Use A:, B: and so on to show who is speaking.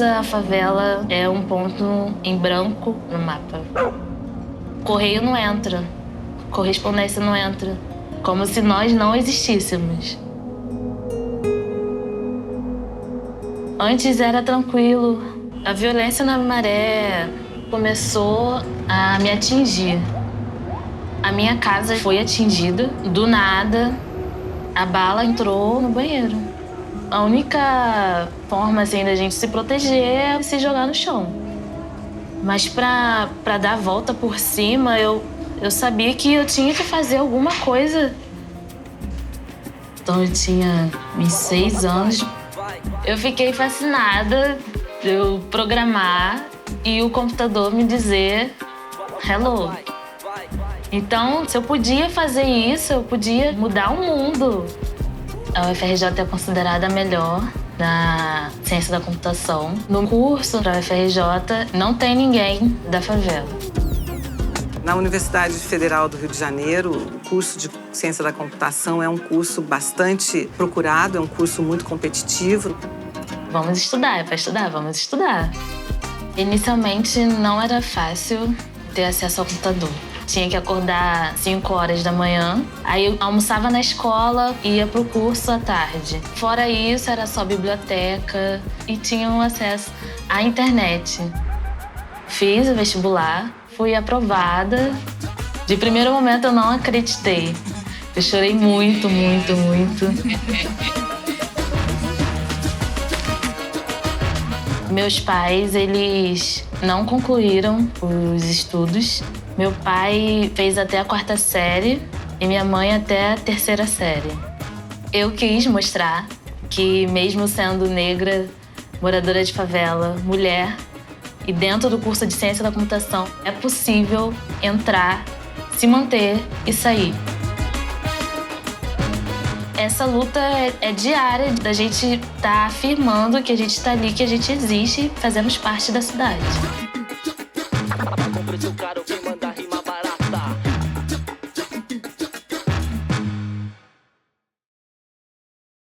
A: A favela é um ponto em branco no mapa. Correio não entra, correspondência não entra, como se nós não existíssemos. Antes era tranquilo. A violência na Maré começou a me atingir. A minha casa foi atingida, do nada, a bala entrou no banheiro. A única forma assim da gente se proteger é se jogar no chão. Mas pra dar a volta por cima, eu sabia que eu tinha que fazer alguma coisa. Então eu tinha uns 6 anos. Eu fiquei fascinada de eu programar e o computador me dizer hello. Então, se eu podia fazer isso, eu podia mudar o mundo. A UFRJ é considerada a melhor na ciência da computação. No curso da UFRJ não tem ninguém da favela.
B: Na Universidade Federal do Rio de Janeiro, o curso de ciência da computação é um curso bastante procurado, é um curso muito competitivo.
A: Vamos estudar, é para estudar, vamos estudar. Inicialmente não era fácil ter acesso ao computador. Tinha que acordar 5 horas da manhã, aí eu almoçava na escola e ia pro curso à tarde. Fora isso, era só biblioteca e tinham acesso à internet. Fiz o vestibular, fui aprovada. De primeiro momento eu não acreditei. Eu chorei muito, muito, muito. Meus pais, eles não concluíram os estudos. Meu pai fez até a 4ª série e minha mãe até a 3ª série. Eu quis mostrar que, mesmo sendo negra, moradora de favela, mulher, e dentro do curso de ciência da computação, é possível entrar, se manter e sair. Essa luta é diária da gente estar afirmando que a gente está ali, que a gente existe e fazemos parte da cidade.